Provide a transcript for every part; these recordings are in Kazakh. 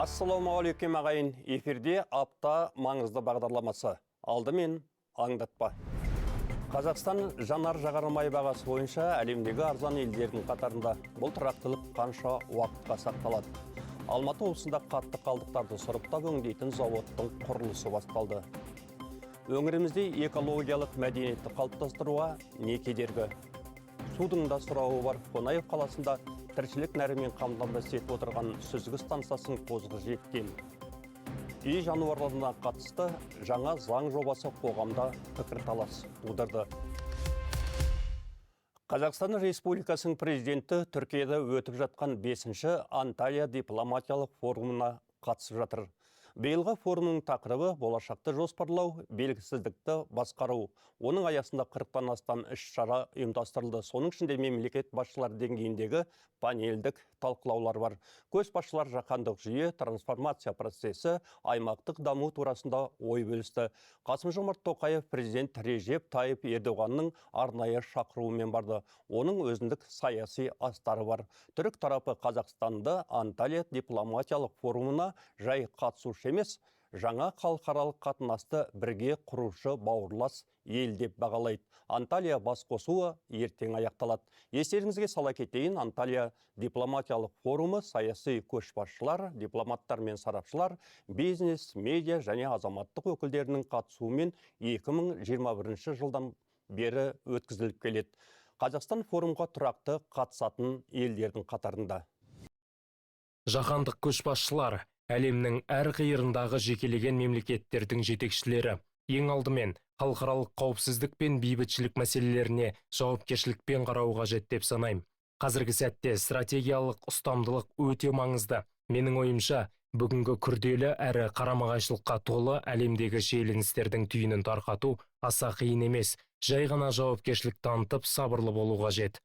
Ассалаумағалейкум ағайын, эфирде апта маңызды бағдарламасы. Алдымен аңдатпа. Қазақстан жанар-жағармай бағасы бойынша әлемдегі арзан елдердің қатарында. Бұл тұрақтылық қанша уақытқа сақталады. Алматы облысында қатты қалдықтарды сұрыптап өңдейтін зауыттың құрылысы басталды. Өңірімізде экологиялық мәдениетті қалыптастыруға не кедергі? Судың да сұрауы бар. Қонаев қаласында тіршілік нәрімен қамтамасыз етіп отырған сүзгі станциясының тозығы жеткен. Үй жануарларына қатысты жаңа заң жобасы қоғамда пікірталас тудырды. Қазақстан Республикасының президенті Түркияда өтіп жатқан 5-ші Анталия дипломатиялық форумына қатысып жатыр. Биылғы форумның тақырыбы болашақты жоспарлау, белгісіздікті басқару. Оның аясында 40-тан астам іс-шара ұйымдастырылды. Соның ішінде мемлекет басшылары деңгейіндегі панельдік талқылаулар бар. Көшбасшылар жаһандық жүйе, трансформация процесі, аймақтық даму турасында ой бөлісті. Қасым-Жомарт Тоқаев президент Режеп Тайып Ердоғанның арнайы шақыруымен барды. Оның өзіндік саяси астары бар. Түрік тарапы Қазақстанды Анталия дипломатиялық форумына жай қатысушы емес, жаңа халықаралық қатынасты бірге құрушы бауырлас ел деп бағалайды. Анталия басқосуы ертең аяқталады. Естеріңізге сала кетейін, Анталия дипломатиялық форумы саяси көшбасшылар, дипломаттар мен сарапшылар, бизнес, медиа және азаматтық өкілдерінің қатысуымен 2021 жылдан бері өткізіліп келеді. Қазақстан форумға тұрақты қатысатын елдердің қатарында. Жаһандық көшбасшылар әлемнің әр қиырындағы жекелеген мемлекеттердің жетекшілері ең алдымен халықаралық қауіпсіздік пен бейбітшілік мәселелеріне жауапкершілікпен қарау қажет деп санаймын. Қазіргі сәтте стратегиялық ұстамдылық өте маңызды. Менің ойымша, бүгінгі күрделі әрі қарама-қайшылыққа толы әлемдегі шиеленістердің түйінін тарқату аса қиын емес. Жай ғана жауапкершілік танытып, сабырлы болу қажет.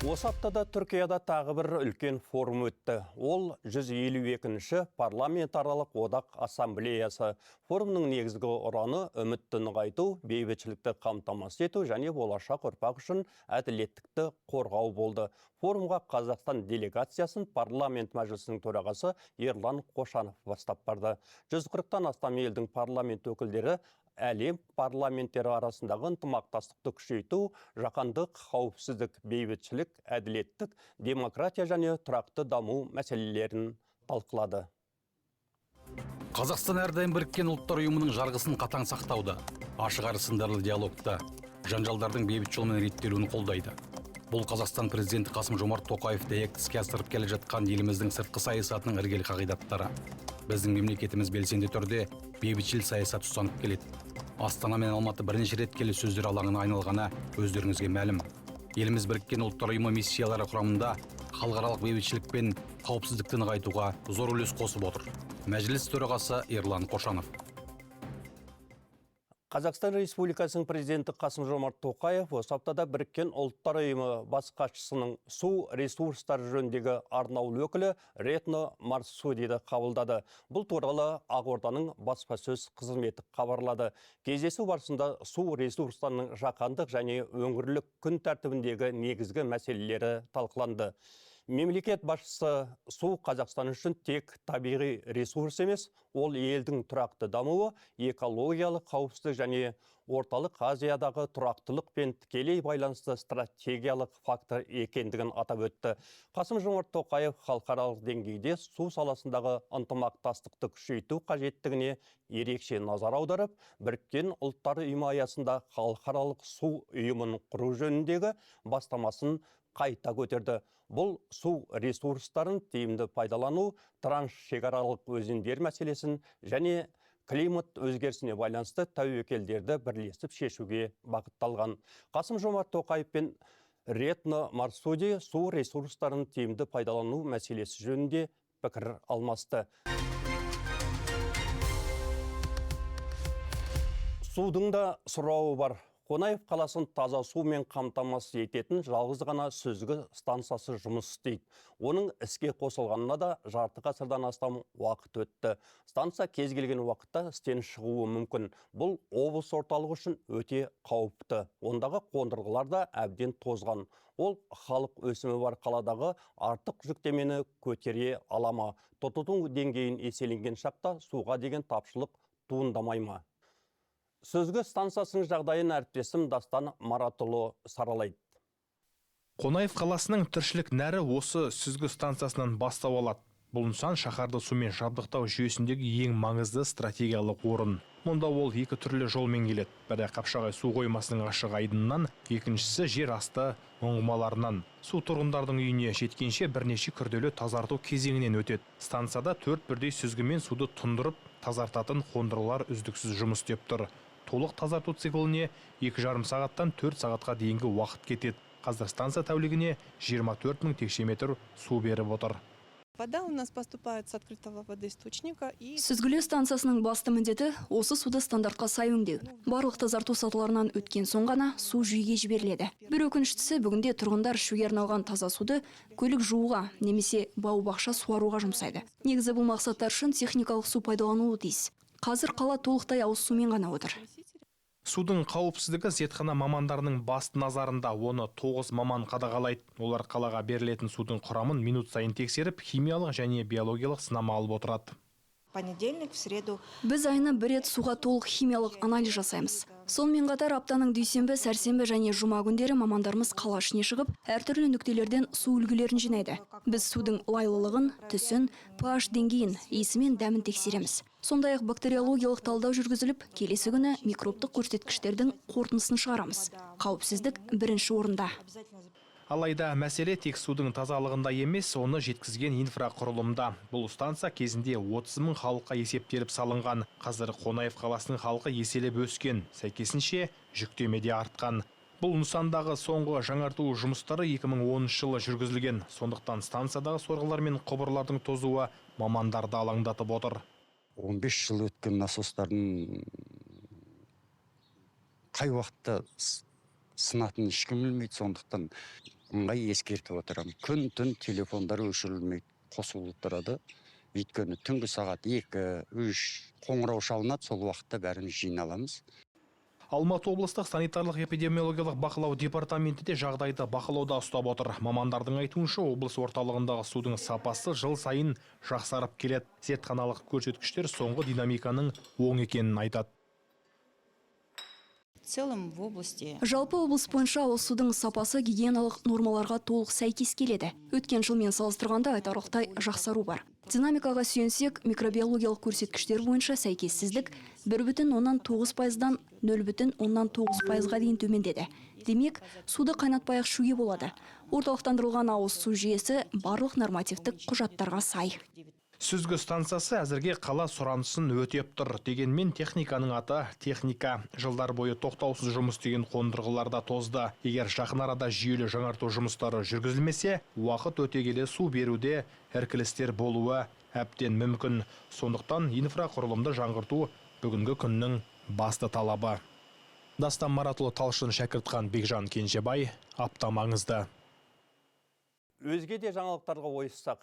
Осы аптада Түркияда тағы бір үлкен форум өтті. Ол 152-ші парламентаралық одақ ассамблеясы. Форумның негізгі ұраны үмітті нығайту, бейбітшілікті қамтамасыз ету және болашақ ұрпақ үшін әділеттікті қорғау болды. Форумға Қазақстан делегациясын парламент мәжілісінің төрағасы Ерлан Қошанов бастап барды. 140-тан астам елдің парламент өкілдері әлем парламенттері арасындағы ынтымақтастықты күшейту, жаһандық қауіпсіздік, бейбітшілік, әділеттік, демократия және тұрақты даму мәселелерін талқылады. Қазақстан әрдайым біріккен ұлттар ұйымының жарғысын қатаң сақтауды, ашық әрі сындарлы диалогты, жанжалдардың бейбіт жолмен реттелуін қолдайды. Бұл Қазақстан президенті Қасым-Жомарт Тоқаев дәйекті іске асырып келе жатқан еліміздің сыртқы саясатының іргелі қағидаттары. Біздің мемлекетіміз белсенді түрде бейбітшіл саясат ұстанып келеді. Астана мен Алматы бірнеше рет келіссөздер алаңына айналғаны өздеріңізге мәлім. Еліміз біріккен ұлттар ұйымы миссиялары құрамында халықаралық бейбітшілік пен қауіпсіздікті нығайтуға зор үлес қосып отыр. Мәжіліс төрағасы Ерлан Қошанов. Қазақстан Республикасының президенті Қасым-Жомарт Тоқаев осы аптада біріккен ұлттар ұйымы бас хатшысының су ресурстары жөніндегі арнаулы өкілі Ретно Марсудиді қабылдады. Бұл туралы Ақорданың баспасөз қызметі хабарлады. Кездесу барысында су ресурстарының жаһандық және өңірлік күн тәртібіндегі негізгі мәселелері талқыланды. Мемлекет басшысы су Қазақстан үшін тек табиғи ресурс емес, ол елдің тұрақты дамуы, экологиялық қауіпсіздік және Орталық Азиядағы тұрақтылық пен тікелей байланысты стратегиялық фактор екендігін атап өтті. Қасым-Жомарт Тоқаев халықаралық деңгейде су саласындағы ынтымақтастықты күшейту қажеттігіне ерекше назар аударып, біріккен ұлттар ұйымы аясында халықаралық су ұйымын құру жөніндегі бастамасын қайта көтерді. Бұл су ресурстарын тиімді пайдалану, трансшекаралық өзендер мәселесін және климат өзгерісіне байланысты тәуекелдерді бірлесіп шешуге бағытталған. Қасым-Жомарт Тоқаев пен Ретно Марсуди су ресурстарын тиімді пайдалану мәселесі жөнінде пікір алмасты. Судың да сұрауы бар. Қонаев қаласын таза сумен қамтамасыз ететін жалғыз ғана сүзгі станциясы жұмыс істейді. Оның іске қосылғанына да жарты ғасырдан астам уақыт өтті. Станция кез келген уақытта істен шығуы мүмкін. Бұл облыс орталығы үшін өте қауіпті. Ондағы қондырғылар да әбден тозған. Ол халық өсімі бар қаладағы артық жүктемені көтере ала ма? Тұтыну деңгейін еселенген шақта суға деген тапшылық туындамай ма? Сүзгі станциясының жағдайын әріптесім Дастан Маратұлы саралайды. Қонаев қаласының тіршілік нәрі осы сүзгі станциясынан бастау алады. Бұл нысан шаһарды сумен жабдықтау жүйесіндегі ең маңызды стратегиялық орын. Мұнда ол екі түрлі жолмен келеді. Бірі Қапшағай су қоймасының ашық айдынынан, екіншісі жер асты ұңғымаларынан. Су тұрғындардың үйіне жеткенше бірнеше күрделі тазарту кезеңінен өтеді. Станцияда 4 бірдей сүзгімен суды тұндырып, тазартатын қондырғылар үздіксіз жұмыс істеп тұр. Толық тазарту цикліне 2,5 сағаттан 4 сағатқа дейінгі уақыт кетеді. Қазір станция тәулігіне 24 мың текше метр су беріп отыр. Вода у нас поступает с открытого водоисточника. Сүзгілеу станциясының басты міндеті осы суды стандартқа сай өңдеу. Барлық тазарту сатыларынан өткен соң ғана су жүйеге жіберіледі. Бір өкініштісі, бүгінде тұрғындар ішуге арналған таза суды көлік жууға немесе бау-бақша суаруға жұмсайды. Негізі бұл мақсаттар үшін техникалық су пайдалануы тиіс. Қазір қала толықтай ауыз сумен ғана отыр. Судың қауіпсіздігі зертхана мамандарының басты назарында. Оны 9 маман қадағалайды. Олар қалаға берілетін судың құрамын минут сайын тексеріп, химиялық және биологиялық сынама алып отырады. Понедельник, в среду. Біз айына бір рет суға толық химиялық анализ жасаймыз. Сонымен қатар аптаның дүйсенбі, сәрсенбі және жұма күндері мамандарымыз қала ішіне шығып, әртүрлі нүктелерден су үлгілерін жинайды. Біз судың лайлылығын, түсін, pH деңгейін, иісі мен дәмін тексереміз. Сондай-ақ бактериологиялық талдау жүргізіліп, келесі күні микробтық көрсеткіштердің қорытындысын шығарамыз. Қауіпсіздік бірінші орында. Алайда мәселе тек судың тазалығында емес, оны жеткізген инфрақұрылымда. Бұл станция кезінде 30 мың халыққа есептеліп салынған. Қазір Қонаев қаласының халқы еселеп өскен. Сәйкесінше жүктеме де артқан. Бұл нысандағы соңғы жаңарту жұмыстары 2010 жылы жүргізілген. Сондықтан станциядағы сорғылар мен құбырлардың тозуы мамандарды алаңдатып отыр. 15 жыл өткен насостардың қай уақытта сынатын ешкім білмейді, сондықтан ыңғай ескертіп отырамын. Күн-түн телефондар өшірілмейді, қосылып тұрады. Өйткені түнгі сағат 2-3 қоңырау шалынады, сол уақытта бәрін жиналамыз. Алматы облыстық санитарлық эпидемиологиялық бақылау департаменті де жағдайды бақылауда ұстап отыр. Мамандардың айтуынша, облыс орталығындағы судың сапасы жыл сайын жақсарып келеді. Зертханалық көрсеткіштер соңғы динамиканың оң екенін айтады. В целом в области. Жалпы облыс бойынша ауыз судың сапасы гигиеналық нормаларға толық сәйкес келеді. Өткен жылмен салыстырғанда айтарлықтай жақсару бар. Динамикаға сүйенсек, микробиологиялық көрсеткіштер бойынша сәйкессіздік 1,9%-дан 0,9%-ға дейін төмендеді. Демек, суды қайнатпай-ақ ішуге болады. Орталықтандырылған ауыз су жүйесі барлық нормативтік құжаттарға сай. Сүзгі станциясы әзірге қала сұранысын өтеп тұр. Дегенмен техниканың аты техника. Жылдар бойы тоқтаусыз жұмыс істеген қондырғыларда тозды. Егер жақын арада жүйелі жаңарту жұмыстары жүргізілмесе, уақыт өте келе су беруде іркілістер болуы әбден мүмкін. Сондықтан инфрақұрылымды жаңғырту бүгінгі күннің басты талабы. Дастан Маратұлы, Талшын Шәкіртхан, Бекжан Кенжебай, апта маңызды. Өзге де жаңалықтарға ойыссақ.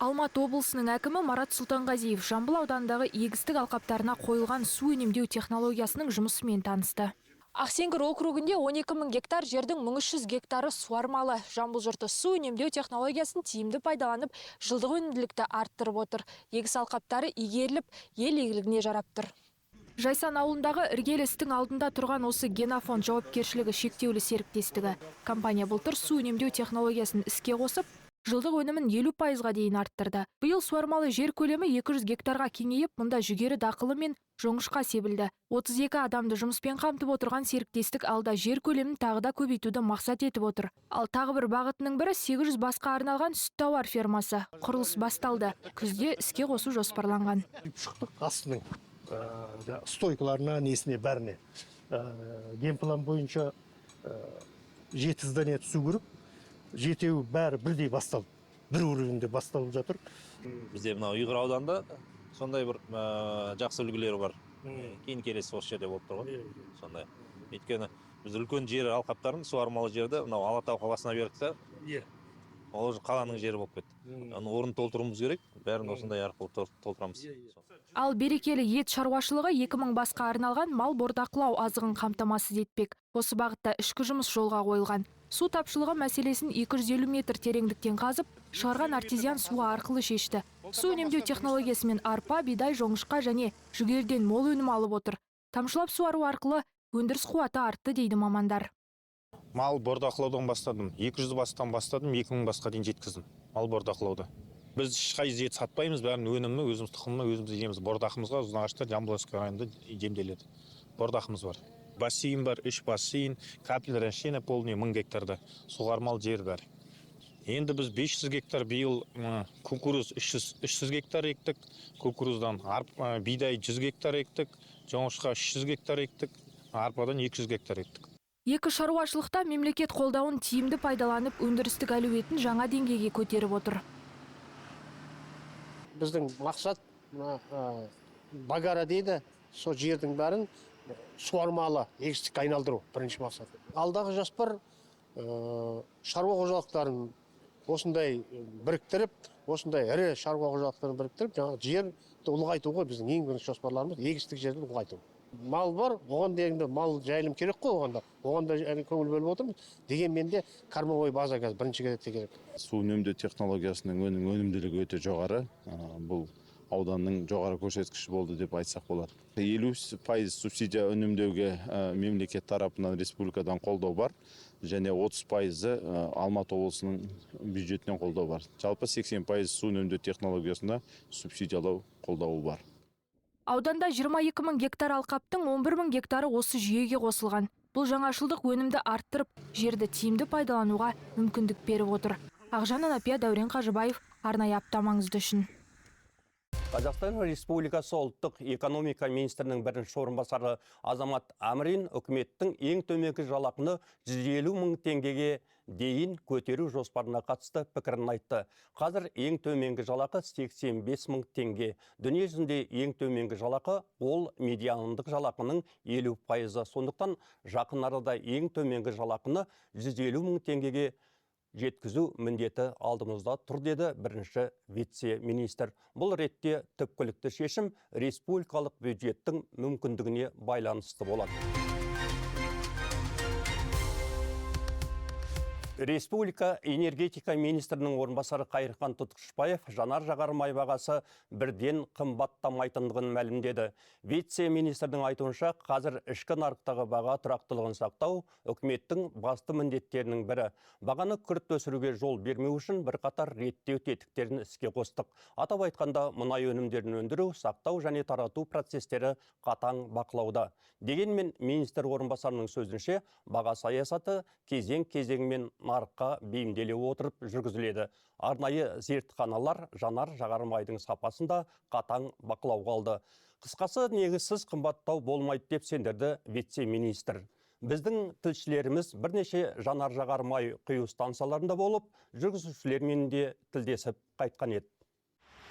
Алматы облысының әкімі Марат Сұлтанғазиев Жамбыл ауданындағы егістік алқаптарына қойылған су үнемдеу технологиясының жұмысымен танысты. Ақсеңгір округінде 12 мың гектар жердің 1300 гектары суармалы. Жамбыл жұрты су үнемдеу технологиясын тиімді пайдаланып, жылдық өнімділікті арттырып отыр. Егіс алқаптары игеріліп, ел игілігіне жарап тұр. Жайсан ауылындағы іргелістің алдында тұрған осы Генафон жауапкершілігі шектеулі серіктестігі. Компания былтыр су үнемдеу технологиясын іске қосып, жылдық өнімін 50%-ға дейін арттырды. Биыл суармалы жер көлемі 200 гектарға кеңейіп, мұнда жүгері дақылы мен жоңышқа себілді. 32 адамды жұмыспен қамтып отырған серіктестік алда жер көлемін тағы да көбейтуді мақсат етіп отыр. Ал тағы бір бағытының бірі 800 басқа арналған сүт тауар фермасы. Құрылыс басталды. Күзде іске қосу жоспарланған. Астының стойкаларына, несіне, бәріне. Генплан бойынша 7 здания түсу керек. 7-еу бәрі бірдей басталып, бір уровеньде басталып жатыр. Бізде мына Ұйғыр ауданында сондай бір жақсы үлгілері бар. Кейін келесі осы жерде болып тұр ғой. Сондай. Өйткені біз үлкен жер алқаптарын суармалы жерді мынау Алатау қаласына бердік та. Ол қаланың жері болып кетті. Оны орнын толтыруымыз керек. Бәрін осындай арқылы толтырамыз. Ал берекелі ет шаруашылығы 2000 басқа арналған мал бордақылау азығын қамтамасыз етпек. Осы бағытта ішкі жұмыс жолға қойылған. Су тапшылығы мәселесін 250 метр тереңдіктен қазып, шығарған артезиан суы арқылы шешті. Су үнемдеу технологиясымен арпа, бидай, жоңышқа және жүгерден мол өнім алып отыр. Тамшылап суару арқылы өндіріс қуаты артты дейді мамандар. Мал бордақылаудан бастадым. 200 бастан бастадым, 2000 басқа дейін жеткіздім. Мал бордақылауды. Біз ешқай ет сатпаймыз, бәрін өнімі, өзіміз тұқымы, өзіміз жеміз. Бордақымызға Ұзынағашта Жамбыловский районында жемделеді. Бордақымыз бар. Бассейн бар, 3 бассейн, капельное растение полный 1000 гектарда. Суғармал жер бар. Енді біз 500 гектар биыл кукуруз 300 гектар ектік. Кукуруздан бидай 100 гектар ектік. Жоңышқа 300 гектар ектік. Арпадан 200 гектар ектік. Екі шаруашылықта мемлекет қолдауын тиімді пайдаланып, өндірістік әлеуетін жаңа деңгейге көтеріп отыр. Біздің мақсат багара дейді, сол жердің бәрін суармалы егістікке айналдыру бірінші мақсат. Алдағы жоспар шаруа қожалықтарын осындай біріктіріп, осындай ірі шаруа қожалықтарын біріктіріп, жаңағы жерді ұлғайтуға біздің ең бірінші жоспарларымыз егістік жерді ұлғайту. Мал бар, оған дегенде мал жайылым керек қой оғанда. Оғанда көңіл бөліп отырмыз. Дегенмен де кормовой база қазір бірінші кезекте керек. Су үнемдеу технологиясының өнімділігі өте жоғары. Бұл ауданның жоғары көрсеткіші болды деп айтсақ болады. 50% субсидия үнемдеуге мемлекет тарапынан республикадан қолдау бар. Және 30% Алматы облысының бюджетінен қолдау бар. Жалпы 80% су үнемдеу технологиясына субсидиялау қолдауы бар. Ауданда 22 000 гектар алқаптың 11 000 гектары осы жүйеге қосылған. Бұл жаңашылдық өнімді арттырып, жерді тиімді пайдалануға мүмкіндік беріп отыр. Ақжан Анапия, Дәурен Қажыбаев, арнайы аптамаңызды үшін. Қазақстан Республикасы ұлттық экономика министрінің бірінші орынбасары Азамат Әмірин үкіметтің ең төменгі жалақыны 150 000 теңгеге дейін көтеру жоспарына қатысты пікірін айтты. Қазір ең төменгі жалақы 85 000 теңге. Дүние жүзінде ең төменгі жалақы ол медиандық жалақының 50%. Сондықтан жақын арада ең төменгі жалақыны 150 000 теңгеге жеткізу міндеті алдымызда тұр деді бірінші вице-министр. Бұл ретте түпкілікті шешім республикалық бюджеттің мүмкіндігіне байланысты болады. Республика энергетика министрінің орынбасары Қайырхан Тұтқышбаев жанар-жағармай бағасы бірден қымбаттамайтындығын мәлімдеді. Вице-министрдің айтуынша, қазір ішкі нарықтағы баға тұрақтылығын сақтау үкіметтің басты міндеттерінің бірі. Бағаны күрт өсіруге жол бермеу үшін бірқатар реттеу тетіктерін іске қостық. Атап айтқанда, мұнай өнімдерін өндіру, сақтау және тарату процестері қатаң бақылауда. Дегенмен министр орынбасарының сөзінше, баға саясаты кезең-кезеңмен нарыққа бейімделе отырып жүргізіледі. Арнайы зертханалар жанар-жағармайдың сапасында қатаң бақылауға алды. Қысқасы, негізсіз қымбаттау болмайды деп сендірді вице-министр. Біздің тілшілеріміз бірнеше жанар-жағармай құю станцияларында болып, жүргізушілермен де тілдесіп қайтқан еді.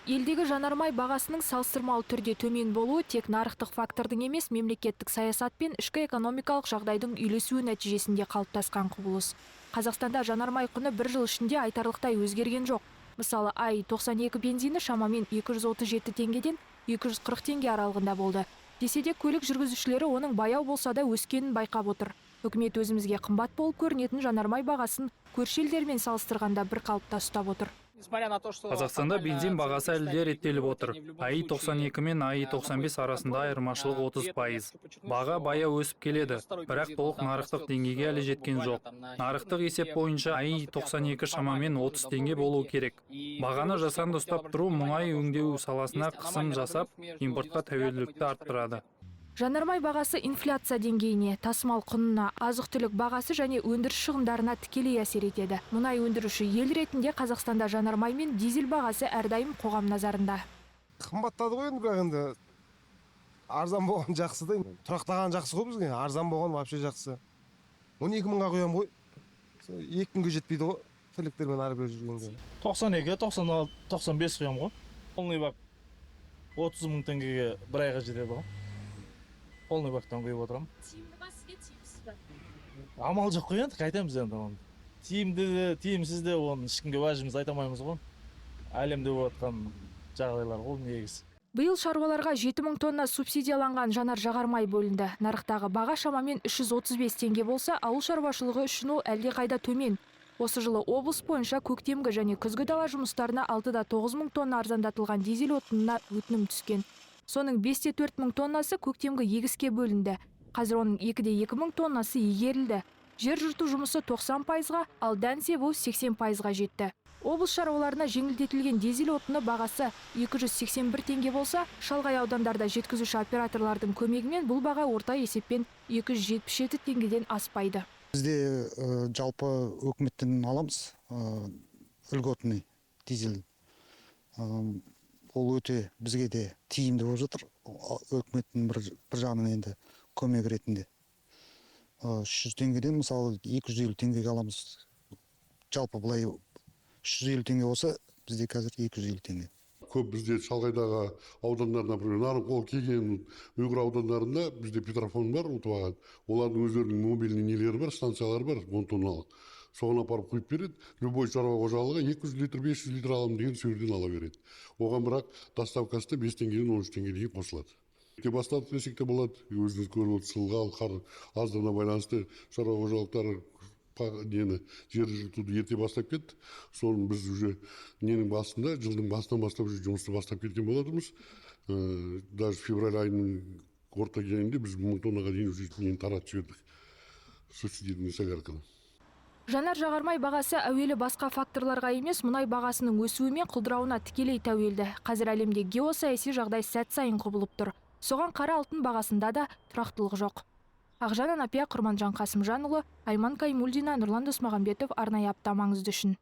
Елдегі жанармай бағасының салыстырмалы түрде төмен болуы тек нарықтық фактордың емес, мемлекеттік саясат пен ішкі экономикалық жағдайдың үйлесуі нәтижесінде қалыптасқан құбылыс. Қазақстанда жанармай құны бір жыл ішінде айтарлықтай өзгерген жоқ. Мысалы, АИ-92 бензині шамамен 237 теңгеден 240 теңге аралығында болды. Десе де көлік жүргізушілері оның баяу болса да өскенін байқап отыр. Үкімет өзімізге қымбат болып көрінетін жанармай бағасын көрші елдермен салыстырғанда бір қалыпта ұстап отыр. Қазақстанда бензин бағасы әлі де реттеліп отыр. АИ-92 мен АИ-95 арасында айырмашылық 30%. Баға баяу өсіп келеді, бірақ толық нарықтық деңгейге әлі жеткен жоқ. Нарықтық есеп бойынша АИ-92 шамамен 30 теңге болуы керек. Бағаны жасанды ұстап тұру мұнай өңдеу саласына қысым жасап, импортқа тәуелділікті арттырады. Жанармай бағасы инфляция деңгейіне, тасымал құнына, азық-түлік бағасы және өндіріс шығындарына тікелей әсер етеді. Мұнай өндіруші ел ретінде Қазақстанда жанармай мен дизель бағасы әрдайым қоғам назарында. Қымбаттады ғой енді, бірақ енді арзан болған жақсы да. Тұрақтаған жақсы ғой бізге, арзан болған вообще жақсы. 12 000-ға қоям ғой. 2 күнге жетпейді ғой, тірліктермен ары бері жүргенде. 92, 96, 95 қоям ғой. Полный бак 30 000 теңгеге бір айға жетеді ғой. Полный бактан құйып отырам. Тиімді ма сізге, тиімсіз бе? амал жоқ қой енді, қайтамыз енді оны. Тиімді де, тиімсіз де оны ешкімге уәжіміз айта алмаймыз ғой. Әлемде болып жатқан жағдайлар ғой негізі. Биыл шаруаларға 7000 тонна субсидияланған жанар жағармай бөлінді. Нарықтағы баға шамамен 335 теңге болса, ауыл шаруашылығы үшін ол әлдеқайда төмен. Осы жылы облыс бойынша көктемгі және күзгі дала жұмыстарына 6-9 мың тонна арзандатылған дизель отынына өтінім түскен. Соның 5-4 мың тоннасы көктемгі егіске бөлінді. Қазір оның 2-2 мың тоннасы игерілді. Жер жырту жұмысы 90%-ға, ал дән себу 80%-ға жетті. Облыс шаруаларына жеңілдетілген дизель отыны бағасы 281 теңге болса, шалғай аудандарда жеткізуші операторлардың көмегімен бұл баға орта есеппен 277 теңгеден аспайды. Бізде жалпы өкіметтен аламыз льготный дизель. Ол өте бізге де тиімді болып жатыр. Өкіметтің бір жағынан енді көмек ретінде. 300 теңгеден мысалы 250 теңгеге аламыз. Жалпы бұлай 350 теңге болса, бізде қазір 250 теңге. Көп бізде шалғайдағы аудандарда, например, Нарынқол, Кеген, Үйгір аудандарында бізде петрофон бар, ұтываған. Олардың өздерінің мобильный нелері бар, станциялары бар, 10 тонналық. Соған апарып құйып береді. Любой шаруа қожалығы 200 литр, 500 литр алам деген сөйірден ала береді. Оған бірақ доставкасы 5 теңгеден 13 теңге дейін қосылады. Бастап десек те болады, өзіңіз көріп отырсыз, қар аздығына байланысты шаруа қожалықтары нені жер жыртуды ерте бастап кетті. Соны біз уже ненің басында, жылдың басынан бастап жұмысты бастап кеткен болатырмыз. Даже февраль айының орта кезінде біз 1000 тоннаға дейін уже нені таратып жібердік. Субсидийный солярканы. Жанар жағармай бағасы әуелі басқа факторларға емес, мұнай бағасының өсуімен құлдырауына тікелей тәуелді. Қазір әлемде геосаяси жағдай сәт сайын құбылып тұр. Соған қара алтын бағасында да тұрақтылық жоқ. Ақжан Анапия, Құрманжан Қасымжанұлы, Айман Каймулдина, Нұрлан Досмағамбетов, арнайы апта маңызды үшін.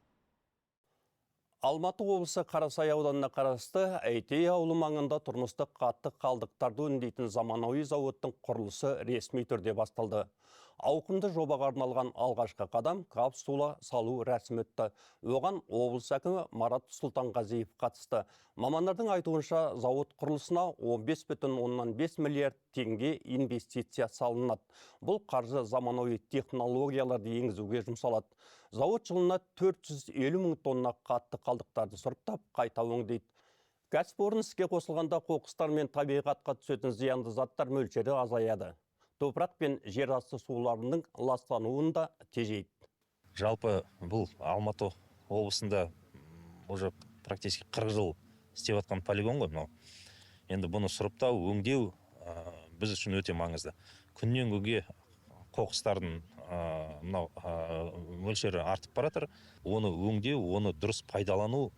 Алматы облысы Қарасай ауданына қарасты Әйтей ауылы маңында тұрмыстық қатты қалдықтарды өңдейтін заманауи зауыттың құрылысы ресми түрде басталды. Ауқымды жобаға арналған алғашқы қадам капсула салу рәсімі өтті. Оған облыс әкімі Марат Сұлтанғазиев қатысты. Мамандардың айтуынша зауыт құрылысына 15,5 миллиард теңге инвестиция салынады. Бұл қаржы заманауи технологияларды енгізуге жұмсалады. Зауыт жылына 450 мың тонна қатты қалдықтарды сұрыптап қайта өңдейді. Кәсіпорын іске қосылғанда қоқыстар мен табиғатқа түсетін зиянды заттар мөлшері азаяды. Топырақ пен жер асты суларының ластануын да тежейді. Жалпы бұл Алматы облысында уже практически 40 жыл істеп жатқан полигон ғой. Енді бұны сұрыптау, өңдеу біз үшін өте маңызды. Күннен күнге қоқыстардың мөлшері артып баратыр. Оны өңдеу, оны дұрыс пайдалану,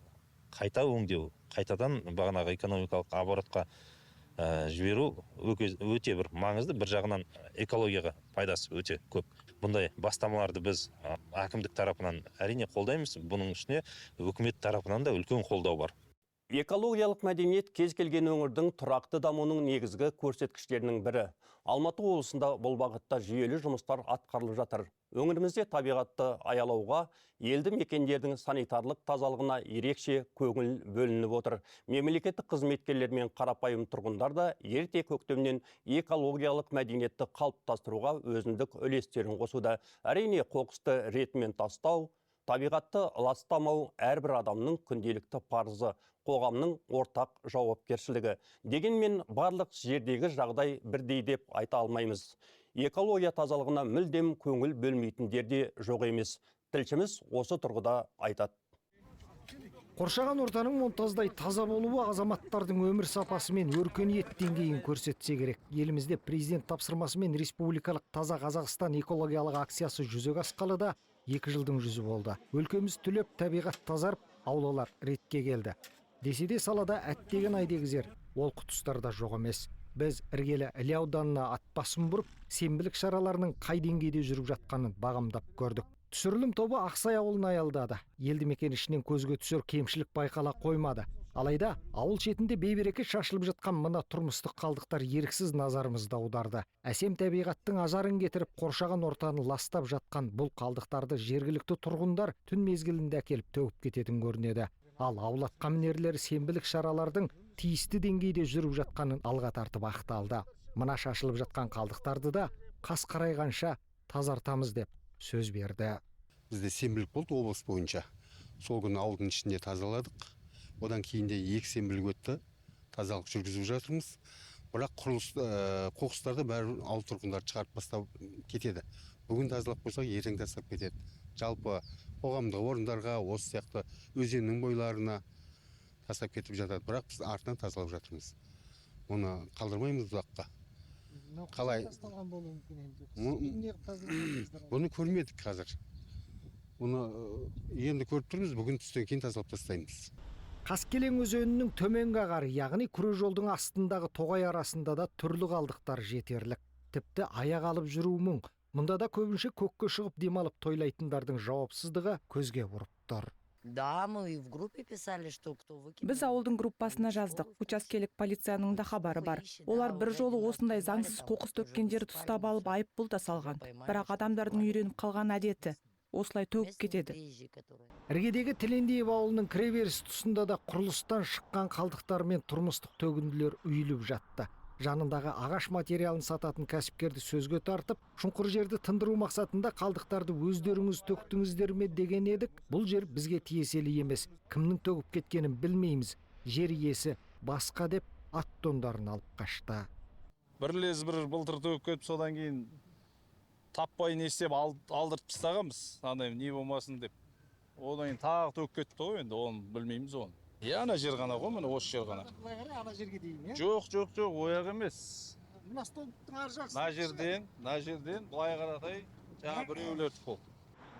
қайта өңдеу, қайтадан бағанағы экономикалық оборотқа жіберу өте бір маңызды. Бір жағынан экологияға пайдасы өте көп. Бұндай бастамаларды біз әкімдік тарапынан әрине қолдаймыз. Бұның ішіне үкімет тарапынан да үлкен қолдау бар. Экологиялық мәдениет кез келген өңірдің тұрақты дамуының негізгі көрсеткіштерінің бірі. Алматы облысында бұл бағытта жүйелі жұмыстар атқарылып жатыр. Өңірімізде табиғатты аялауға, елді мекендердің санитарлық тазалығына ерекше көңіл бөлініп отыр. Мемлекеттік қызметкерлер мен қарапайым тұрғындар да ерте көктемнен экологиялық мәдениетті қалыптастыруға өзіндік үлестерін қосуда. Әрине қоқысты ретімен тастау, табиғатты ластамау әрбір адамның күнделікті парызы, қоғамның ортақ жауапкершілігі. Дегенмен барлық жердегі жағдай бірдей деп айта алмаймыз. Экология тазалығына мүлдем көңіл бөлмейтіндер де жоқ емес. Тілшіміз осы тұрғыда айтады. Қоршаған ортаның мұнтаздай таза болуы азаматтардың өмір сапасы мен өркениет деңгейін көрсетсе керек. Елімізде президент тапсырмасымен республикалық таза Қазақстан экологиялық акциясы жүзеге асқалы да 2 жылдың жүзі болды. Өлкеміз түлеп, табиғат тазарып, аулалар ретке келді. Десе де салада әттеген айдегізер ол құтыстарда жоқ емес. Біз іргелі Іле ауданына ат басын бұрып, сенбілік шараларының қай деңгейде жүріп жатқанын бағамдап көрдік. Түсірілім тобы Ақсай ауылын аялдады. Елді мекен ішінен көзге түсер кемшілік байқала қоймады. Алайда ауыл шетінде бейберекет шашылып жатқан мына тұрмыстық қалдықтар еріксіз назарымызды аударды. Әсем табиғаттың ажарын кетіріп, қоршаған ортаны ластап жатқан бұл қалдықтарды жергілікті тұрғындар түн мезгілінде әкеліп төгіп кететін көрінеді. Ал ауыл атқамінерлері сенбілік шаралардың тиісті деңгейде жүріп жатқанын алға тартып ақталды. Мына шашылып жатқан қалдықтарды да қас қарайғанша тазартамыз деп сөз берді. Бізде сенбілік болды облыс бойынша. Сол күні ауылдың ішінде тазаладық. Одан кейін де 2 сенбілік өтті. Тазалық жүргізіп жатырмыз. Бірақ қоқыстарды бәрі ауыл тұрғындары шығарып бастап кетеді. Бүгін тазалап қойсақ, ертең тастап кетеді. Жалпы қоғамдық орындарға, осы сияқты өзеннің бойларына тастап кетіп жатады. Бірақ біз артынан тазалап жатырмыз. Оны қалдырмаймыз ұзаққа. Қалай? Бұны көрмедік қазір. Бұны енді көріп тұрмыз, бүгін түстен кейін тазалап тастаймыз. Қаскелең өзенінің төменгі ағары, яғни күре жолдың астындағы тоғай арасында да түрлі қалдықтар жетерлік. Тіпті аяқ алып жүру мұң. Мұнда да көбінше көкке шығып демалып тойлайтындардың жауапсыздығы көзге ұрып тұр. Біз ауылдың группасына жаздық. Учаскелік полицияның да хабары бар. Олар бір жолы осындай заңсыз қоқыс төккендерді ұстап алып айыппұл да салған. Бірақ адамдардың үйреніп қалған әдеті осылай төгіп кетеді. Іргедегі Тілендиев ауылының кіреберіс тұсында да құрылыстан шыққан қалдықтар мен тұрмыстық төгінділер үйіліп жатты. Жанындағы ағаш материалын сататын кәсіпкерді сөзге тартып, шұңқыр жерді тындыру мақсатында қалдықтарды өздеріңіз төктіңіздер ме деген едік. Бұл жер бізге тиесілі емес. Кімнің төгіп кеткенін білмейміз. Жер иесі басқа деп ат тондарын алып қашты. Бір былтыр төгіп кетіп, содан кейін таппай не істеп алдырып тастағанбыз. Андай не болмасын деп. Одан кейін тағы төгіп кетті ғой, енді оны білмейміз оны. Ана жер ғана ғой, міне осы жер ғана. Ана жерге дейін, Жоқ, ояқ емес. Мына столбтың ар жағы. На жерден былай қаратай жаңа біреулер болды.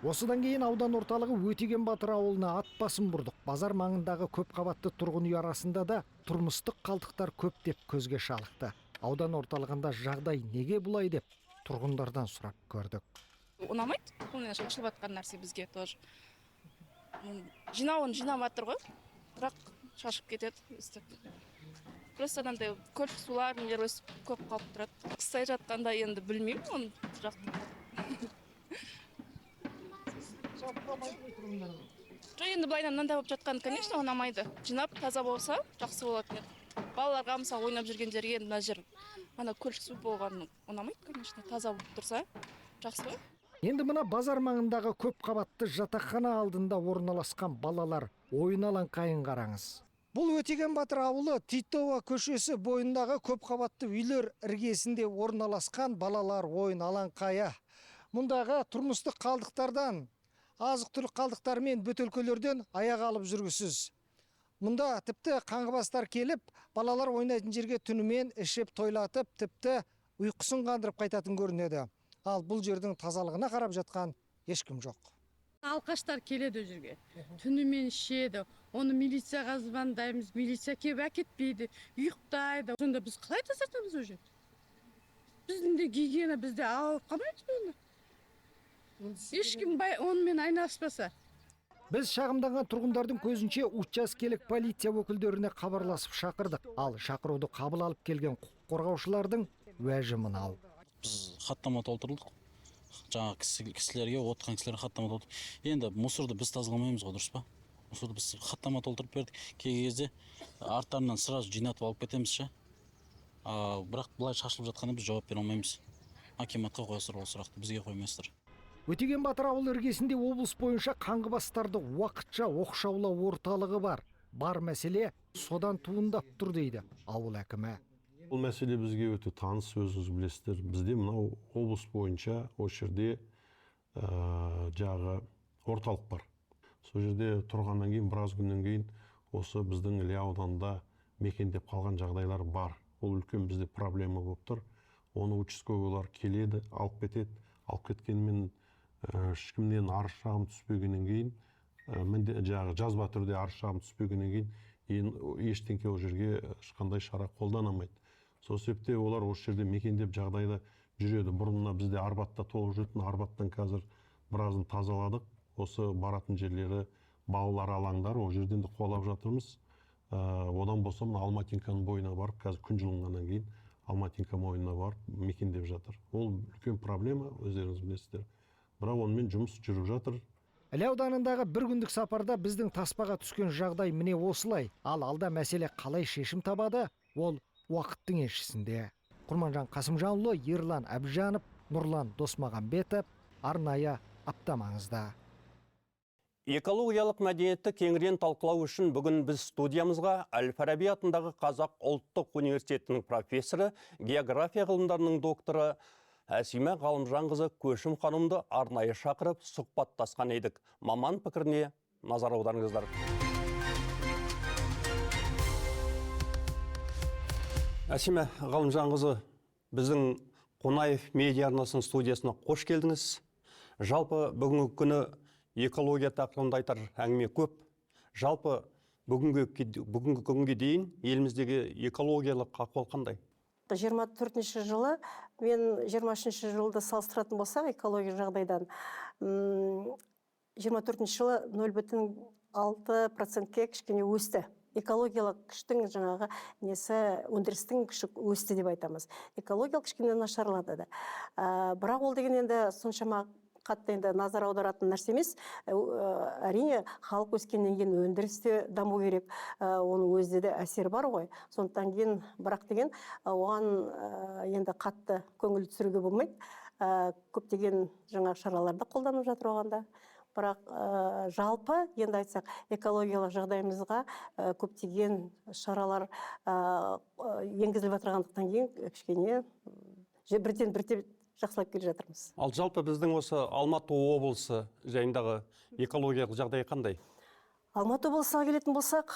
Осыдан кейін аудан орталығы Өтеген Батыр ауылына ат басын бұрдық. Базар маңындағы көп қабатты тұрғын үй арасында да тұрмыстық қалдықтар көп деп көзге шалықты. Аудан орталығында жағдай неге бұлай деп тұрғындардан сұрап көрдік. Ұнамайды, бұл шашылып жатқан нәрсе бізге тоже. Жинауын жинап жатыр ғой, бірақ шашып кетеді. Просто анандай көл сулар нелер өсіп көп қалып тұрады. Қыстай жатқанда енді білмеймін оны жақты. Жоқ, енді былайынан мынандай болып жатқан, конечно, ұнамайды. Жинап таза болса жақсы болатын еді. Балаларға мысалы ойнап жүргендерге енді мына жер ана көл су болғаны ұнамайды, конечно, таза болып тұрса жақсы ғой. Енді мына базар маңындағы көп қабатты жатақхана алдында орналасқан балалар ойын алаңқайын қараңыз. Бұл Өтеген Батыр ауылы Титова көшесі бойындағы көп қабатты үйлер іргесінде орналасқан балалар ойын алаңқайы. Мұндағы тұрмыстық қалдықтардан, азық-түлік қалдықтар мен бөтелкелерден аяқ алып жүргісіз. Мұнда тіпті қаңғыбастар келіп, балалар ойнайтын жерге түнімен ішіп тойлатып, тіпті ұйқысын қандырып қайтатын көрінеді. Ал бұл жердің тазалығына қарап жатқан ешкім жоқ. Алқаштар келеді жерге, түнімен ішеді, оны милицияға звондаймыз, милиция келіп әкетпейді, ұйықтайды. Сонда біз қалай тазартамыз ол жерді? Біздің де гигиена бізде ауырып қалмайды оны. Ешкім онымен айналыспаса. Біз шағымданған тұрғындардың көзінше учаскелік полиция өкілдеріне хабарласып шақырдық. Ал шақыруды қабыл алып келген құқық қорғаушылардың уәжі мынау. Біз хаттама толтырдық. Жаңа кісілерге, отқан кісілерге хаттама толтырдық. Енді мусорды біз тазаламаймыз ғой, дұрыс па? Мусорды біз хаттама толтырып бердік. Кей кезде арттарынан сразу жинатып алып кетеміз ше. Бірақ бұлай шашылып жатқанда біз жауап бере алмаймыз. Акиматқа қойсыр ол сұрақты, бізге қоймайсыздар. Өтеген Батыр ауыл іргесінде облыс бойынша қаңғыбастарды уақытша оқшаулау орталығы бар. Бар мәселе содан туындап тұр дейді ауыл әкімі. Бұл мәселе бізге өте таныс, өзіңіз білесіздер. Бізде мынау облыс бойынша осы жерде жағы орталық бар. Сол жерде тұрғаннан кейін, біраз күннен кейін осы біздің Іле ауданында мекендеп қалған жағдайлар бар. Ол үлкен бізде проблема болып тұр. Оны участковыйлар келеді, алып кетеді. Алып кеткенмен ешкімнен арыз шағым түспегеннен кейін, жазба түрде арыз шағым түспегеннен кейін ештеңке ол жерге ешқандай шара қолданамайды. Сол себепте олар осы жерде мекендеп жағдайда жүреді. Бұрынна бізде Арбатта толып жүретін, Арбаттан қазір біразын тазаладық. Осы баратын жерлері балалар алаңдар, ол жерден де қуалап жатырмыз. Одан болса Алматинканың бойына барып, қазір күн жылынғаннан кейін Алматинка мойнына барып мекендеп жатыр. Ол үлкен проблема, өздеріңіз білесіздер. Бірақ онымен жұмыс жүріп жатыр. Іле ауданындағы бір күндік сапарда біздің таспаға түскен жағдай міне осылай. Ал алда мәселе қалай шешім табады, ол уақыттың еншісінде. Құрманжан Қасымжанұлы, Ерлан Әбжанов, Нұрлан Досмағамбетов, арнайы аптамаңызда. Экологиялық мәдениетті кеңірен талқылау үшін бүгін біз студиямызға Әл-Фараби атындағы Қазақ ұлттық университетінің профессоры, география ғылымдарының докторы Әсима Ғалымжанқызы Көшім ханымды арнайы шақырып сұхбаттасқан едік. Маман пікіріне назар аударыңыздар. Әсима Ғалымжанқызы, біздің Қонаев медиа арнасының студиясына қош келдіңіз. Жалпы бүгінгі күні экология тақырыбында айтар әңгіме көп. Жалпы бүгінгі күнге дейін еліміздегі экологиялық ахуал қандай? 24 жылы, мен 23 жылды салыстыратын болсақ экология жағдайдан, 24 жылы 0,6%-ке кішкене өсті. Экологиялық күштің жаңағы өндірістің күші өсті деп айтамыз. Экологиялық кішкене нашарлады да. Бірақ ол деген енді соншама қатты енді назар аударатын нәрсе емес. Әрине, халық өскеннен кейін өндірісте даму керек, оның өзінде де әсер бар ғой. Сондықтан кейін бірақ деген оған енді қатты көңіл түсіруге болмайды. Көптеген жаңа шараларды қолданып жатыр оғанда. Бірақ жалпы енді айтсақ, экологиялық жағдайымызға көптеген шаралар енгізіліп отырғандықтан кейін кішкене бірден жақсылап келе жатырмыз. Ал жалпы біздің осы Алматы облысы жайындағы экологиялық жағдай қандай? Алматы облысына келетін болсақ,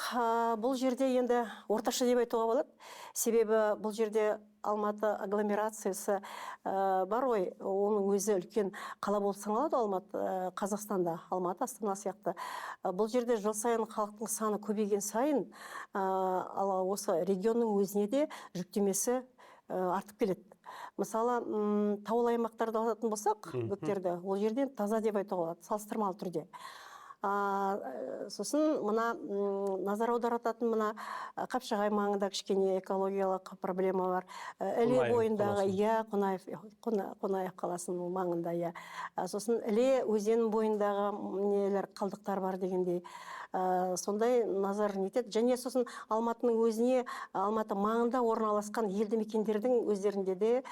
бұл жерде енді орташа деп айтуға болады. Себебі бұл жерде Алматы агломерациясы бар ғой, оның өзі үлкен қала болып саналады Алматы, Қазақстанда, Алматы, Астана сияқты. Бұл жерде жыл сайын халықтың саны көбейген сайын, осы регионның өзіне де жүктемесі артып келеді. Мысалы, таулы аймақтарды алатын болсақ, бөктерді, ол жерден таза деп айтуға болады, салыстырмалы түрде. Сосын мына назар аударататын мына Қапшағай маңында кішкене экологиялық проблема бар. Іле бойындағы, Қонаев қаласының маңында, сосын Іле өзен бойындағы нелер қалдықтар бар дегендей. Сондай назар нетеді. Және сосын Алматының өзіне, Алматы маңында орналасқан елді мекендердің өздерінде де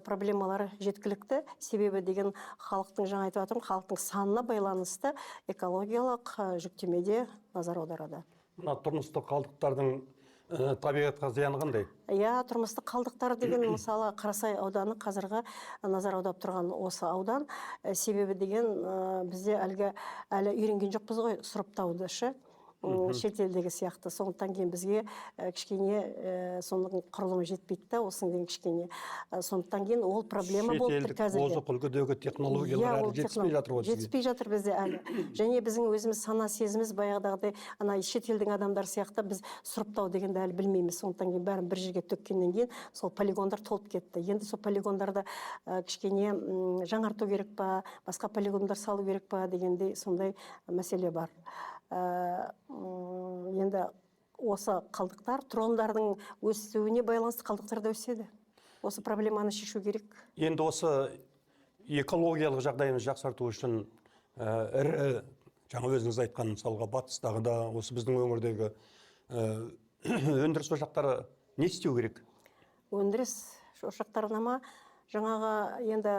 проблемалары жеткілікті. Себебі деген халықтың, жаңа айтып отырмын, халықтың санына байланысты экологиялық жүктемеде назар аударады. Тұрмыстық қалдықтардың табиғатқа зияны қандай? Тұрмыстық қалдықтар деген мысалы Қарасай ауданы қазіргі назар аударып тұрған осы аудан. Себебі деген бізде әлі үйренген жоқпыз ғой сұрыптауды шетелдегі сияқты. Сондықтан кейін бізге кішкене соның құрылымы жетпейді, осының деген кішкене. Сондықтан кейін ол проблема болып тұр қазірге. Шетелдік озық үлгідегі технологиялар әлі жетіспей жатыр ғой. Жетіспей жатыр бізде әлі. Және біздің өзіміз сана сезіміз баяғыдағыдай шетелдің адамдар сияқты біз сұрыптау дегенді әлі білмейміз. Сондықтан кейін бәрін бір жерге төккеннен кейін сол полигондар толып кетті. Енді сол полигондарды кішкене жаңарту керек па, басқа полигондар салу керек па дегендей сондай мәселе бар. Енді осы қалдықтар, тұрғындардың өсуіне байланысты қалдықтар да өседі. Осы проблеманы шешу керек. Енді осы экологиялық жағдайымыз жақсарту үшін ірі, жаңа өзіңіз айтқан мысалға батыстағы да, осы біздің өңірдегі өндіріс ошақтары не істеу керек? Өндіріс ошақтарына жаңағы енді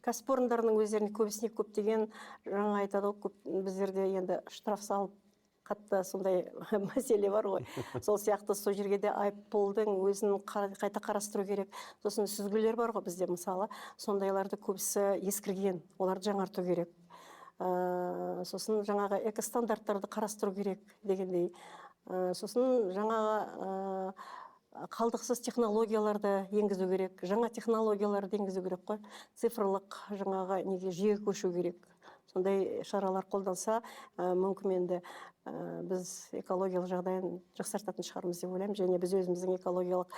кәсіпорындардың өздеріне көбісіне көптеген жаңа айтады ғой, біздерде енді штраф салып қатты сондай мәселе бар ғой. Сол сияқты сол жерге де айыппұлдың өзін қайта қарастыру керек. Сосын сүзгілер бар ғой бізде мысалы, сондайларды көбісі ескірген, оларды жаңарту керек. Сосын жаңағы экостандарттарды қарастыру керек дегендей. Сосын жаңағы қалдықсыз технологияларды енгізу керек, жаңа технологияларды енгізу керек қой, цифрлық жаңағы жүйеге көшу керек. Сондай шаралар қолданса, мүмкін енді біз экологиялық жағдайын жақсартатын шығармыз деп ойлаймын. Және біз өзіміздің экологиялық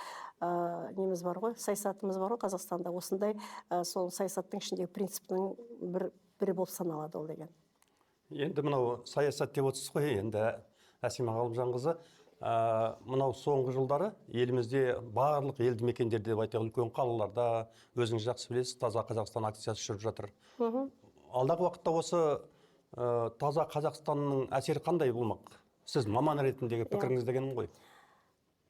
неміз бар ғой, саясатымыз бар ғой Қазақстанда. Осындай сол саясаттың ішіндегі принциптің бірі болып саналады ол деген. Енді мынау саясат деп отырсыз ғой, енді Әсима Ғалымжанқызы, мынау соңғы жылдары елімізде барлық елді мекендерде деп айтайық, үлкен қалаларда, өзіңіз жақсы білесіз, таза Қазақстан акциясы жүріп жатыр. Алдағы уақытта осы таза Қазақстанның әсері қандай болмақ? Сіз маман ретіндегі пікіріңіз дегенім ғой.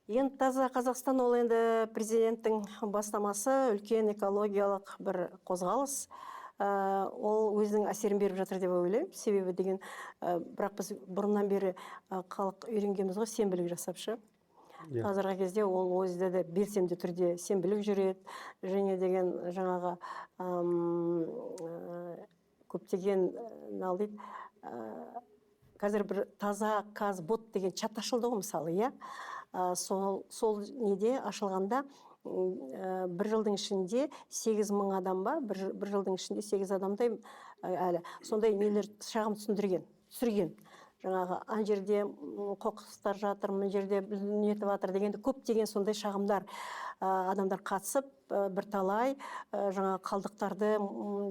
Енді таза Қазақстан ол енді президенттің бастамасы, үлкен экологиялық бір қозғалыс. Ол өзінің әсерін беріп жатыр деп ойлаймын. Себебі деген, бірақ біз бұрыннан бері халық үйренгенбіз ғой, сенбілік жасапшы. Қазіргі кезде ол өзі де белсенді түрде сенбілік жүреді. Және деген жаңағы көптеген қазір бір таза Казбот деген чат ашылды ғой мысалы, иә. Сол неде ашылғанда бір жылдың ішінде 8.000 адам ба, бір жылдың ішінде 8 адамдай әлі сондай нелер шағым түсірген. Жаңағы ан жерде қоқыстар жатыр, мына жерде нетіп жатыр дегенде көптеген сондай шағымдар адамдар қатысып, бірталай жаңағы қалдықтарды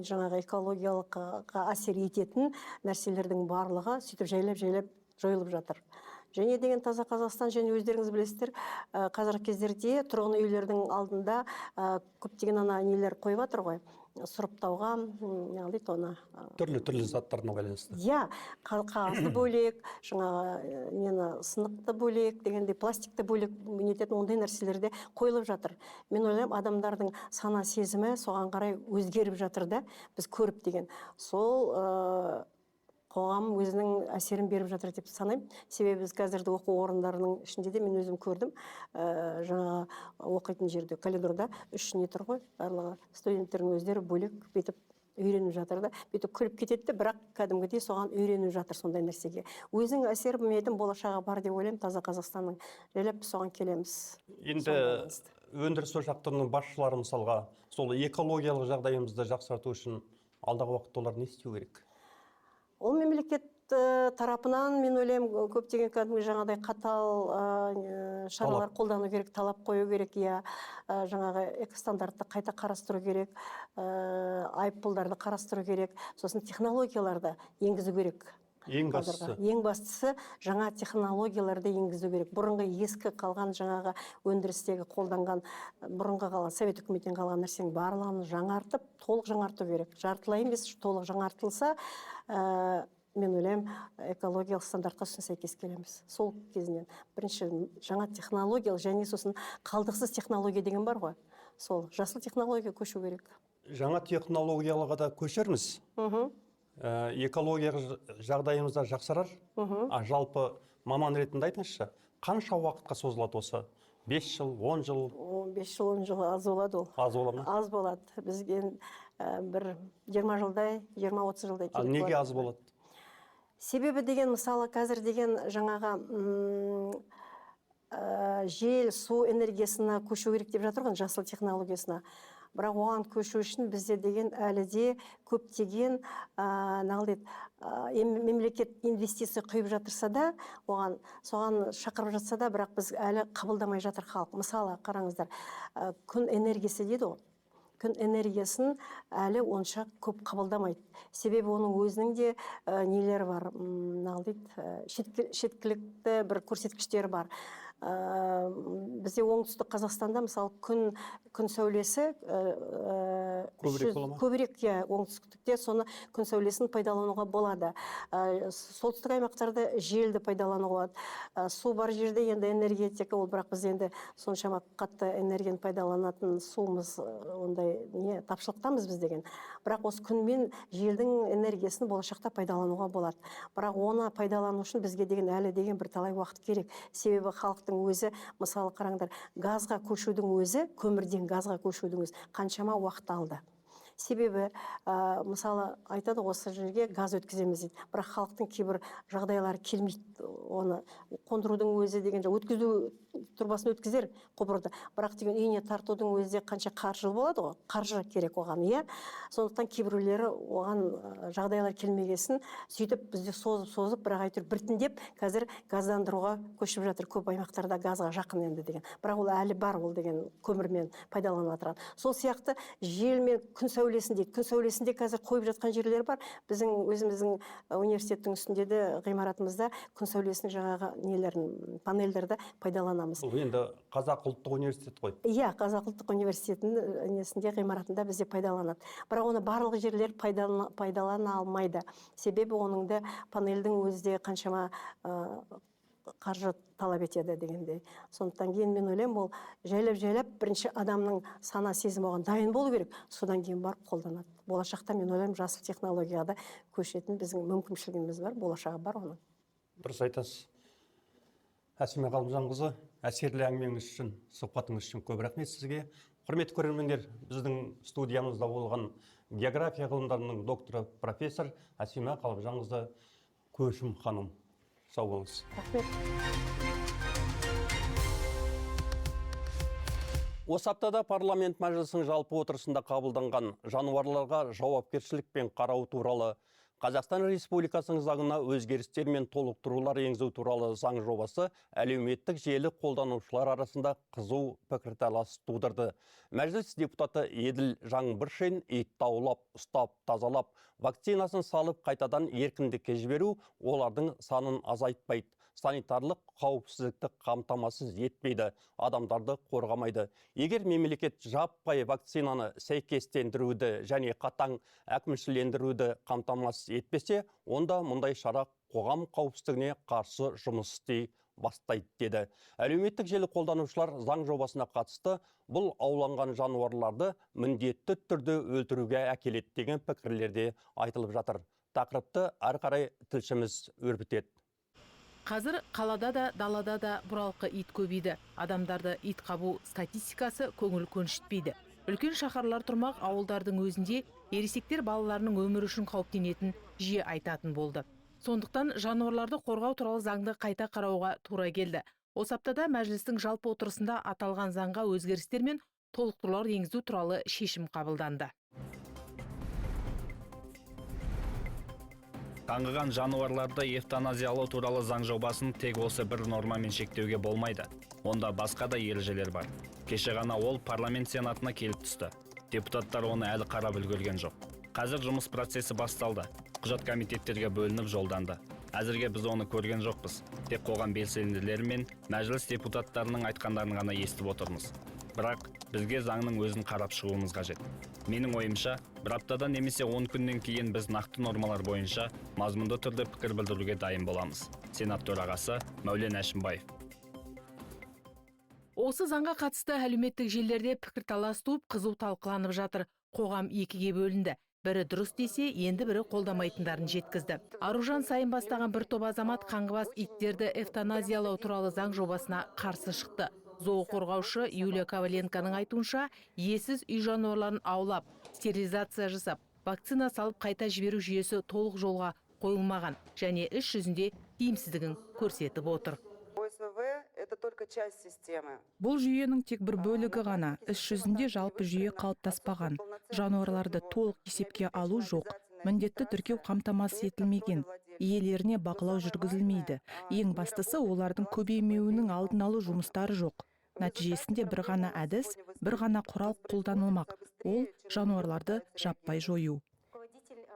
жаңағы экологиялыққа әсер ететін нәрселердің барлығы сөйтіп жайлап жойылып жатыр. Және деген таза Қазақстан, және өздеріңіз білесіздер, қазіргі кездерде тұрғын үйлердің алдында көптеген нелер қойып жатыр ғой, сұрыптауға, Түрлі заттарына байланысты. Иә, қағазды бөлек, жаңағы сынықты бөлек, дегенде пластикті бөлек нететін ондай нәрселерде қойылып жатыр. Мен ойлаймын, адамдардың сана сезімі соған қарай өзгеріп жатыр да, біз көріп деген. Сол қоғам өзінің әсерін беріп жатыр деп санаймын. Себебі біз қазірді оқу орындарының ішінде де мен өзім көрдім. Жаңа оқитын жерде коридорда 3 не тұр ғой, барлығы студенттердің өздері бөлек бетіп үйреніп жатыр да, бетіп күліп кетеді, бірақ кәдімгідей соған үйреніп жатыр сондай нәрсеге. Өзінің әсері білмейтін болашағы бар деп ойлаймын таза Қазақстанның. Жайлап соған келеміз. Енді өндіріс ошақтарының басшылары мысалға сол экологиялық жағдайымызды жақсарту үшін алдағы уақытта олар не істеу керек? Ол мемлекет тарапынан, мен ойлаймын, көптеген кәдімгі жаңағыдай қатал шаралар қолдану керек, талап қою керек, иә, жаңағы экостандартты қайта қарастыру керек, айыппұлдарды қарастыру керек, сосын технологияларды енгізу керек. Ең бастысы жаңа технологияларды енгізу керек. Бұрынғы ескі қалған жаңағы өндірістегі қолданған, бұрынғы қалған, совет үкіметінен қалған нәрсенің барлығын жаңартып, толық жаңарту керек. Жартылай емес, толық жаңартылса, мен ойлаймын, экологиялық стандартқа сәйкес келеміз. Сол кезінен бірінші жаңа технологиялық, және сосын қалдықсыз технология деген бар ғой. Сол жасыл технология көшу керек. Жаңа технологиялыға да көшерміз. Экологиялық жағдайымызда жақсарар. Жалпы маман ретінде айтыңызшы, қанша уақытқа созылады осы? 5 жыл, 10 жыл? 5 жыл, 10 жыл аз болады ол. Аз болады ма? Аз болады. Бізге бір 20 жылдай, 20-30 жылдай керек. Неге аз болады? Себебі деген, мысалы, қазір деген жаңаға жел, су энергиясына көшу керек деп жатыр ғой, жасыл технологиясына. Бірақ оған көшу үшін бізде деген әлі де көптеген мемлекет инвестиция құйып жатырса да, соған шақырып жатса да, бірақ біз әлі қабылдамай жатыр халық. Мысалы, қараңыздар, күн энергиясы дейді ғой. Күн энергиясын әлі онша көп қабылдамайды. Себебі оның өзінің де нелері бар, шеткілікті бір көрсеткіштері бар. Бізде оңтүстік Қазақстанда мысалы күн сәулесі көбірек, оңтүстікте соны күн сәулесін пайдалануға болады. Солтүстік аймақтарда желді пайдалануға болады. Су бар жерде енді энергетика, ол бірақ біз енді соншама қатты энергияны пайдаланатын суымыз ондай тапшылықтамыз біз деген. Бірақ осы күн мен желдің энергиясын болашақта пайдалануға болады. Бірақ оны пайдалану үшін бізге деген әлі деген бір талай уақыт керек. Себебі халықтың өзі, мысалы қараңдар, газға көшудің өзі, көмірден газға көшудің өзі қаншама уақыт алды. Себебі, мысалы, айтады осы жерге газ өткіземіз дейді. Бірақ халықтың кейбір жағдайлары келмейді. Оны қондырудың өзі деген, өткізу тұрбасын өткізер құбырды. Бірақ деген үйіне тартудың өзі қанша қаржы болады ғой, қаржы керек оған, иә. Сондықтан кейбіреулері оған жағдайлар келмегесін сөйтіп бізде созып, бірақ әйтеуір біртіндеп қазір газдандыруға көшіп жатыр. Көп аймақтарда газға жақын енді деген. Бірақ ол әлі бар, ол деген көмірмен пайдаланып жатыр. Сол сияқты жел мен күн сәулесінде қазір қойып жатқан жерлер бар. Біздің өзіміздің университеттің үстінде де ғимаратымызда күн сәулесінің жаңағы нелерін, панельдерді пайдаланамыз. Бұл енді Қазақ ұлттық университет қой. Иә, Қазақ ұлттық университетінің несінде ғимаратында бізде пайдаланады. Бірақ оны барлық жерлер пайдалана алмайды. Себебі оның да панельдің өзі де қаншама қаржы талап етеді дегендей. Сондықтан кейін мен ойлаймын, ол жайлап бірінші адамның сана сезімі оған дайын болу керек, содан кейін барып қолданады. Болашақта мен ойлаймын, жасыл технологияға да көшетін біздің мүмкіншілігіміз бар, болашағы бар оның. Дұрыс айтасыз. Әсима Ғалымжанқызы, әсерлі әңгімеңіз үшін, сұхбатыңыз үшін көп рахмет сізге. Құрметті көрермендер, біздің студиямызда болған география ғылымдарының докторы профессор Әсима Ғалымжанқызы Көшім ханым. Сау болыңыз. Осы аптада парламент мәжілісінің жалпы отырысында қабылданған жануарларға жауапкершілікпен қарау туралы Қазақстан Республикасының заңына өзгерістер мен толықтырулар енгізу туралы заң жобасы әлеуметтік желі қолданушылар арасында қызу пікірталас тудырды. Мәжіліс депутаты Еділ Жаңбыршин итті аулап, ұстап, тазалап, вакцинасын салып қайтадан еркіндікке жіберу олардың санын азайтпайды. Санитарлық қауіпсіздікті қамтамасыз етпейді, адамдарды қорғамайды. Егер мемлекет жаппай вакцинаны сәйкестендіруді және қатаң әкімшілендіруді қамтамасыз етпесе, онда мұндай шара қоғам қауіпсіздігіне қарсы жұмыс істей бастайды деді. Әлеуметтік желі қолданушылар заң жобасына қатысты бұл ауланған жануарларды міндетті түрде өлтіруге әкеледі деген пікірлерде айтылып жатыр. Тақырыпты ары қарай тілшіміз өрбітеді. Қазір қалада да, далада да бұралқы ит көбейді. Адамдарды ит қабу статистикасы көңіл көншітпейді. Үлкен шаһарлар тұрмақ ауылдардың өзінде ересектер балаларының өмірі үшін қауіптенетін жиі айтатын болды. Сондықтан жануарларды қорғау туралы заңды қайта қарауға тура келді. Осы аптада мәжілістің жалпы отырысында аталған заңға өзгерістер мен толықтырулар енгізу туралы шешім қабылданды. Қаңғыған жануарларды эвтаназиялау туралы заң жобасын тек осы бір нормамен шектеуге болмайды. Онда басқа да ережелер бар. Кеше ғана ол парламент сенатына келіп түсті. Депутаттар оны әлі қарап үлгерген жоқ. Қазір жұмыс процесі басталды. Құжат комитеттерге бөлініп жолданды. Әзірге біз оны көрген жоқпыз. Тек қоғам белсенділері мен мәжіліс депутаттарының айтқандарын ғана естіп отырмыз. Бірақ бізге заңның өзін қарап шығуымыз қажет. Менің ойымша, бір аптадан немесе 10 күннен кейін біз нақты нормалар бойынша мазмұнды түрде пікір білдіруге дайын боламыз. Сенат төрағасы Мәулен Әшімбаев. Осы заңға қатысты әлеуметтік желілерде пікірталас туып, қызу талқыланып жатыр. Қоғам екіге бөлінді. Бірі дұрыс десе, енді бірі қолдамайтындарын жеткізді. Аружан Сайын бастаған бір топ азамат қаңғыбас иттерді эвтаназиялау туралы заң жобасына қарсы шықты. Зооқорғаушы Юлия Коваленконың айтуынша, иесіз үй жануарларын аулап, стерилизация жасап, вакцина салып қайта жіберу жүйесі толық жолға қойылмаған және іс жүзінде тиімсіздігін көрсетіп отыр. Бұл жүйенің тек бір бөлігі ғана, іс жүзінде жалпы жүйе қалыптаспаған. Жануарларды толық есепке алу жоқ, міндетті тіркеу қамтамасыз етілмеген, иелеріне бақылау жүргізілмейді. Ең бастысы олардың көбеймеуінің алдын алу жұмыстары жоқ. Нәтижесінде бір ғана әдіс, бір ғана құрал қолданылмақ. Ол жануарларды жаппай жою.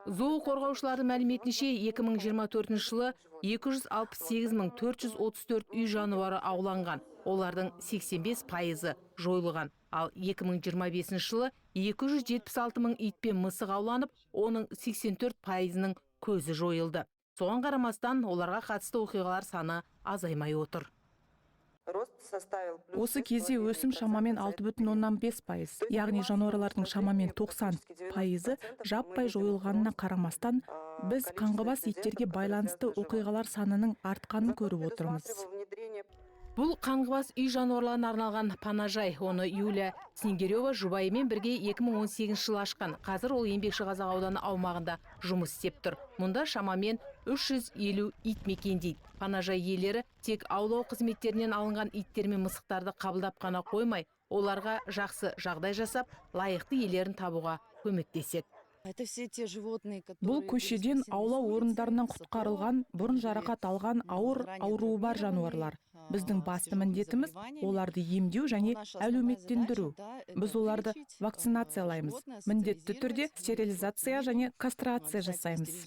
Зооқорғаушылардың мәліметінше 2024 жылы 268.434 үй жануары ауланған. Олардың 85% жойылған. Ал 2025 жылы 276.000 ит пен мысық ауланып, оның 84%-ның көзі жойылды. Соған қарамастан оларға қатысты оқиғалар саны азаймай отыр. Осы кезде өсім шамамен 6,5%. Яғни жануарлардың шамамен 90% жаппай жойылғанына қарамастан, біз қаңғыбас иттерге байланысты оқиғалар санының артқанын көріп отырмыз. Бұл қаңғыбас үй жануарларына арналған панажай. Оны Юлия Снегирева жұбайымен бірге 2018 жылы ашқан. Қазір ол Еңбекшіқазақ ауданы аумағында жұмыс істеп тұр. Мұнда шамамен 350 ит мекендейді. Панажай иелері тек аулау қызметтерінен алынған иттер мен мысықтарды қабылдап қана қоймай, оларға жақсы жағдай жасап, лайықты иелерін табуға көмектеседі. Бұл көшеден аулау орындарынан құтқарылған, бұрын жарақат алған ауыр ауруы бар жануарлар. Біздің басты міндетіміз оларды емдеу және әлеуметтендіру. Біз оларды вакцинациялаймыз. Міндетті түрде стерилизация және кастрация жасаймыз.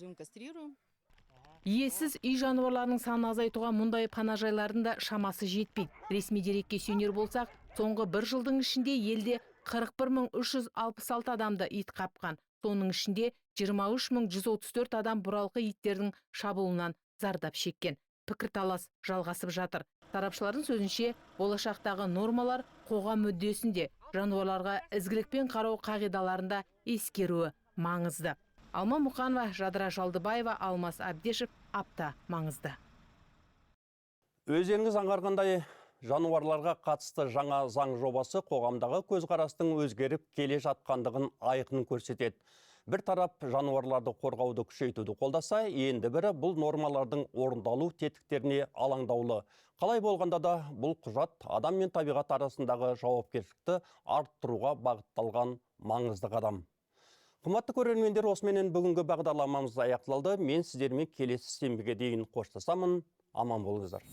Иесіз үй жануарларының санын азайтуға мұндай панажайлардың да шамасы жетпейді. Ресми дерекке сүйенер болсақ, соңғы бір жылдың ішінде елде 41.366 адамды ит қапқан. Соның ішінде 23.134 адам бұралқы иттердің шабуылынан зардап шеккен. пікірталас жалғасып жатыр. Сарапшылардың сөзінше, болашақтағы нормалар қоғам мүддесінде жануарларға ізгілікпен қарау қағидаларында ескеруі маңызды. Алма Мұқанова, Жадыра Жалдыбаева, Алмас Абдешев, апта маңызды. Өздеріңіз аңғарғандай, жануарларға қатысты жаңа заң жобасы қоғамдағы көзқарастың өзгеріп келе жатқандығын айқын көрсетеді. Бір тарап жануарларды қорғауды күшейтуді қолдаса, енді бірі бұл нормалардың орындалу тетіктеріне алаңдаулы. Қалай болғанда да бұл құжат адам мен табиғат арасындағы жауапкершілікті арттыруға бағытталған маңызды қадам. Қымбатты көрермендер, осыменен бүгінгі бағдарламамыз аяқталды. Мен сіздермен келесі сенбіге дейін қоштасамын. Аман болыңыздар.